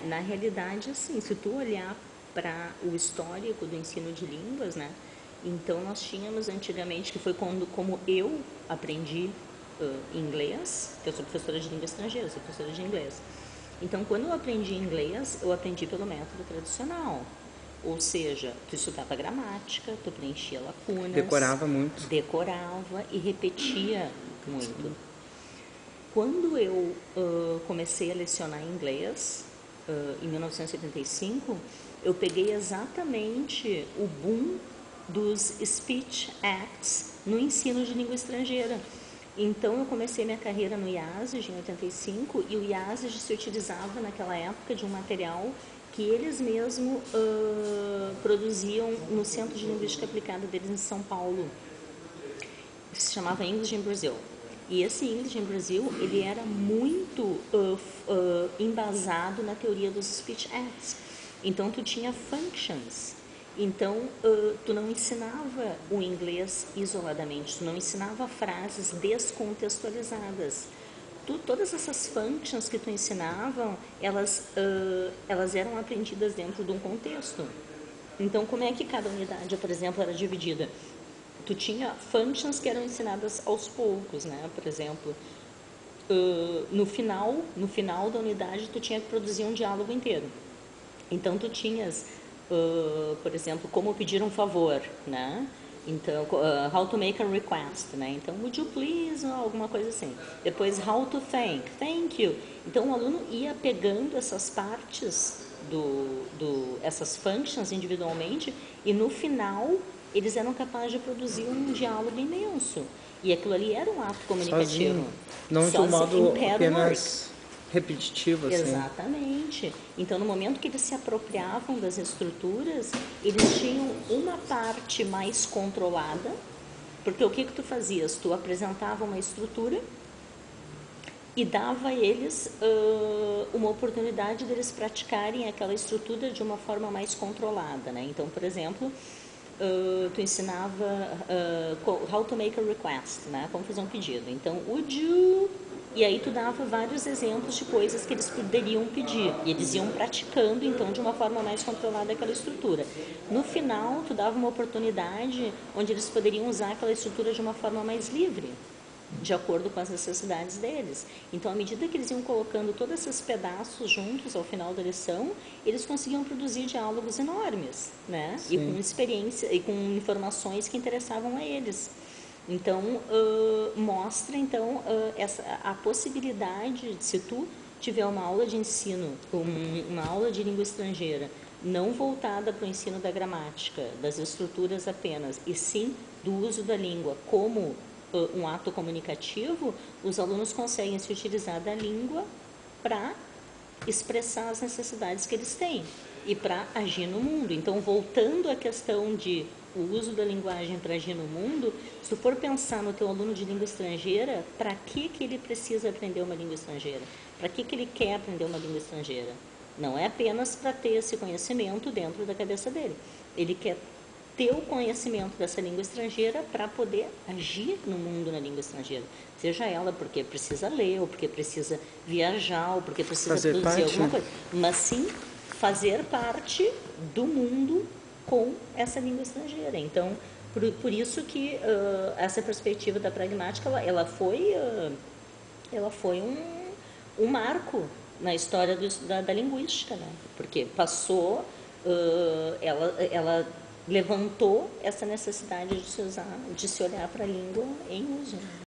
Na realidade, assim, se tu olhar para o histórico do ensino de línguas, né? Então, nós tínhamos antigamente, que foi como eu aprendi inglês, que eu sou professora de língua estrangeira, sou professora de inglês. Então, quando eu aprendi inglês, eu aprendi pelo método tradicional. Ou seja, tu estudava gramática, tu preenchia lacunas, Decorava muito. decorava e repetia muito. Quando eu comecei a lecionar inglês, em 1985, eu peguei exatamente o boom dos Speech Acts no ensino de língua estrangeira. Então, eu comecei minha carreira no IASES em 85 e o IASES se utilizava naquela época de um material que eles mesmos produziam no Centro de Linguística Aplicada deles em São Paulo, que se chamava English in Brazil. E esse English in Brazil, ele era muito embasado na teoria dos Speech Acts. Então, tu tinha functions. Então, tu não ensinava o inglês isoladamente, tu não ensinava frases descontextualizadas. Todas essas functions que tu ensinavam, elas eram aprendidas dentro de um contexto. Então, como é que cada unidade, por exemplo, era dividida? Tu tinha functions que eram ensinadas aos poucos, né? Por exemplo, no final da unidade, tu tinha que produzir um diálogo inteiro. Então, tu tinhas, por exemplo, como pedir um favor, né? Então, how to make a request, né? Então, would you please, ou alguma coisa assim. Depois, how to thank you. Então, o aluno ia pegando essas partes essas functions individualmente e no final eles eram capazes de produzir um diálogo imenso. E aquilo ali era um ato comunicativo. Sozinho. Não de um Sozinho, modo em pair work. apenas repetitivo, assim. Exatamente. Então, no momento que eles se apropriavam das estruturas, eles tinham uma parte mais controlada, porque o que tu fazias? Tu apresentava uma estrutura e dava a eles uma oportunidade deles praticarem aquela estrutura de uma forma mais controlada, né? Então, por exemplo, tu ensinava how to make a request, né? Como fazer um pedido. Então, would you... E aí tu dava vários exemplos de coisas que eles poderiam pedir. E eles iam praticando, então, de uma forma mais controlada aquela estrutura. No final, tu dava uma oportunidade onde eles poderiam usar aquela estrutura de uma forma mais livre, de acordo com as necessidades deles. Então, à medida que eles iam colocando todos esses pedaços juntos ao final da lição, eles conseguiam produzir diálogos enormes, né? Sim. E com experiência e com informações que interessavam a eles. Então, mostra então a possibilidade de, se tu tiver uma aula de ensino, uma aula de língua estrangeira, não voltada para o ensino da gramática, das estruturas apenas, e sim do uso da língua como um ato comunicativo, os alunos conseguem se utilizar da língua para expressar as necessidades que eles têm e para agir no mundo. Então, voltando à questão de o uso da linguagem para agir no mundo, se tu for pensar no teu aluno de língua estrangeira, para que ele precisa aprender uma língua estrangeira? Para que ele quer aprender uma língua estrangeira? Não é apenas para ter esse conhecimento dentro da cabeça dele. Ele quer ter o conhecimento dessa língua estrangeira para poder agir no mundo na língua estrangeira. Seja ela porque precisa ler, ou porque precisa viajar, ou porque precisa Fazer produzir parte. alguma coisa. Mas sim fazer parte do mundo com essa língua estrangeira. Então, por isso que essa perspectiva da pragmática, ela foi um marco na história da linguística, né? Porque passou, ela levantou essa necessidade de se olhar para a língua em uso.